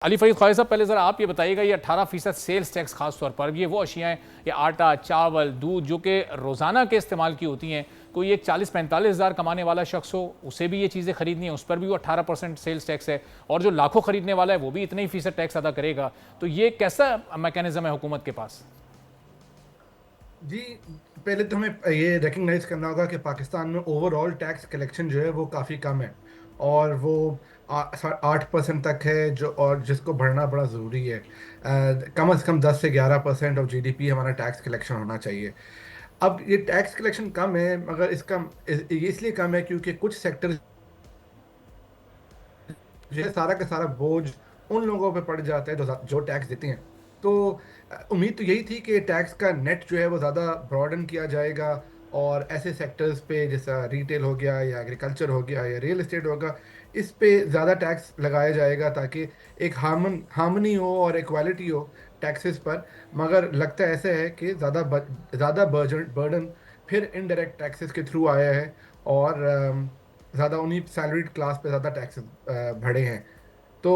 अली फरीद ख्वाजा साहब, पहले ज़रा आप ये बताइएगा, ये 18% सेल्स टैक्स खास तौर पर ये वो अशियाँ हैं, ये आटा, चावल, दूध जो कि रोज़ाना के इस्तेमाल की होती हैं। कोई एक 40-45 हज़ार कमाने वाला शख्स हो, उसे भी ये चीज़ें खरीदनी है, उस पर भी वो 18% सेल्स टैक्स है, और जो लाखों खरीदने वाला है वो भी इतने ही फीसद टैक्स अदा करेगा। तो ये कैसा मैकेनिज्म है हुकूमत के पास? जी, पहले तो हमें ये रिकग्नाइज करना होगा कि पाकिस्तान में ओवरऑल टैक्स कलेक्शन जो है वो काफ़ी कम है। और वो 8% तक है, जो और जिसको बढ़ना बड़ा ज़रूरी है। कम से कम 10 से 11% ऑफ जीडीपी हमारा टैक्स कलेक्शन होना चाहिए। अब ये टैक्स कलेक्शन कम है, मगर ये इसलिए कम है क्योंकि कुछ सेक्टर जो है सारा का सारा बोझ उन लोगों पे पड़ जाता है जो टैक्स देते हैं। तो उम्मीद तो यही थी कि टैक्स का नेट जो है वो ज़्यादा ब्रॉडन किया जाएगा, और ऐसे सेक्टर्स पे जैसा रिटेल हो गया या एग्रीकल्चर हो गया या रियल एस्टेट होगा, इस पे ज़्यादा टैक्स लगाया जाएगा ताकि एक हार्मनी हो और इक्वालिटी हो टैक्सेस पर। मगर लगता ऐसा है कि ज़्यादा बर्डन फिर इनडायरेक्ट टैक्सेस के थ्रू आया है, और ज़्यादा उन्हीं सैलरीड क्लास पे ज़्यादा टैक्सेस बढ़े हैं। तो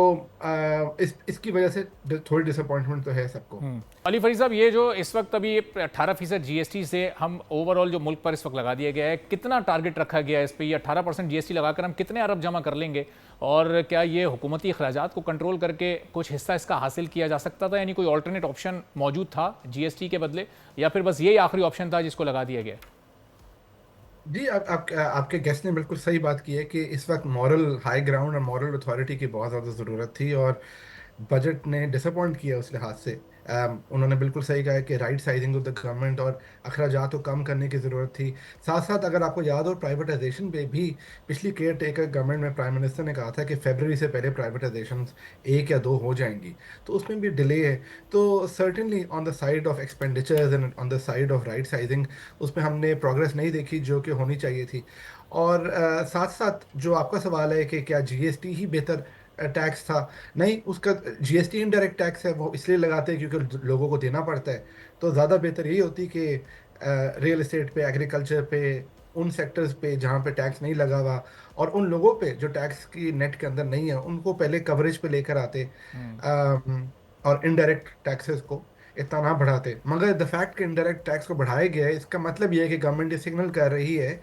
इसकी वजह से थोड़ी डिसअपॉइंटमेंट तो है सबको। अली फरीद साहब, ये जो इस वक्त अभी 18% जीएसटी से हम ओवरऑल जो मुल्क पर इस वक्त लगा दिया गया है, कितना टारगेट रखा गया है इस पे? ये 18% जीएसटी लगाकर हम कितने अरब जमा कर लेंगे? और क्या ये हुकूमती अखराजात को कंट्रोल करके कुछ हिस्सा इसका हासिल किया जा सकता था, यानी कोई ऑल्टरनेट ऑप्शन मौजूद था जीएसटी के बदले, या फिर बस यही आखिरी ऑप्शन था जिसको लगा दिया गया? जी, आपके गेस्ट ने बिल्कुल सही बात की है कि इस वक्त मॉरल हाई ग्राउंड और मॉरल अथॉरिटी की बहुत ज़्यादा ज़रूरत थी, और बजट ने डिसअपॉइंट किया उस लिहाज से। उन्होंने बिल्कुल सही कहा है कि right sizing of the government और अखराजात को कम करने की ज़रूरत थी। साथ साथ अगर आपको याद हो, प्राइवेटाइजेशन पे भी पिछली केयर टेकर गवर्नमेंट में प्राइम मिनिस्टर ने कहा था कि फरवरी से पहले प्राइवेटाइजेशन 1 या 2 हो जाएंगी। तो उसमें भी डिले है। तो certainly on the side of expenditures and on the side of right sizing, उसमें हमने प्रोग्रेस नहीं देखी जो कि होनी चाहिए थी। और साथ साथ जो आपका सवाल है कि क्या जीएसटी ही बेहतर टैक्स था, नहीं, उसका जीएसटी इनडायरेक्ट टैक्स है, वो इसलिए लगाते हैं क्योंकि लोगों को देना पड़ता है। तो ज़्यादा बेहतर यही होती कि रियल एस्टेट पे, एग्रीकल्चर पे, उन सेक्टर्स पे जहाँ पे टैक्स नहीं लगा हुआ, और उन लोगों पे जो टैक्स की नेट के अंदर नहीं है, उनको पहले कवरेज पे लेकर आते। और इनडायरेक्ट टैक्सेस को इतना ना बढ़ाते। मगर द फैक्ट कि इनडायरेक्ट टैक्स को बढ़ाया गया है, इसका मतलब ये है कि गवर्नमेंट ये सिग्नल कर रही है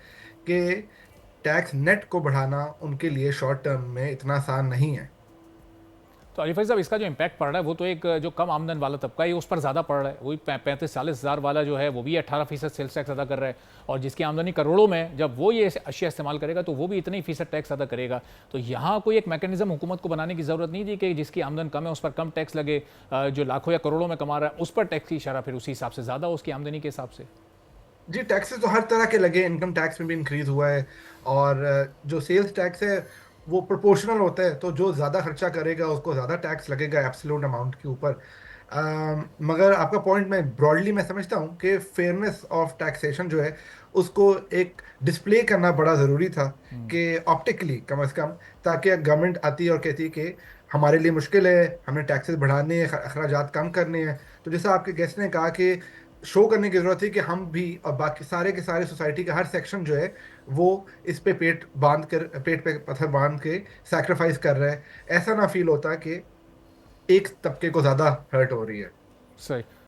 कि टैक्स नेट को बढ़ाना उनके लिए शॉर्ट टर्म में इतना आसान नहीं है। तो अली फरीद साहब, इसका जो इम्पैक्ट पड़ रहा है वो तो एक जो कम आमदन वाला तबका है उस पर ज़्यादा पड़ रहा है। वही 35-40 हज़ार वाला जो है वो भी 18% सेल्स टैक्स अदा कर रहा है, और जिसकी आमदनी करोड़ों में, जब वो ये अशिया इस्तेमाल करेगा तो वो भी इतने ही फीसद टैक्स अदा करेगा। तो यहाँ कोई एक मैकेनिज्म हुकूमत को बनाने की ज़रूरत नहीं थी कि जिसकी आमदन कम है उस पर कम टैक्स लगे, जो लाखों या करोड़ों में कमा रहा है उस पर टैक्स की इशारा फिर उसी हिसाब से ज़्यादा हो उसकी आमदनी के हिसाब से? जी, टैक्सेस तो हर तरह के लगे, इनकम टैक्स में भी इंक्रीज हुआ है। और जो सेल्स टैक्स है वो प्रोपोर्शनल होता है, तो जो ज़्यादा खर्चा करेगा उसको ज़्यादा टैक्स लगेगा एब्सोल्यूट अमाउंट के ऊपर। मगर आपका पॉइंट मैं समझता हूँ कि फेयरनेस ऑफ टैक्सेशन जो है उसको एक डिस्प्ले करना बड़ा ज़रूरी था, कि ऑप्टिकली कम से कम, ताकि गवर्नमेंट आती है और कहती है कि हमारे लिए मुश्किल है, हमें टैक्सेस बढ़ाने हैं, अखराजात कम करने हैं। तो जैसा आपके गेस्ट ने कहा कि शो करने की जरूरत है कि हम भी और बाकी सारे के सारे सोसाइटी का हर सेक्शन जो है वो इस पे पेट पे पत्थर बांध के सैक्रिफाइस कर रहा है। ऐसा ना फील होता कि एक तबके को ज्यादा हर्ट हो रही है। सही।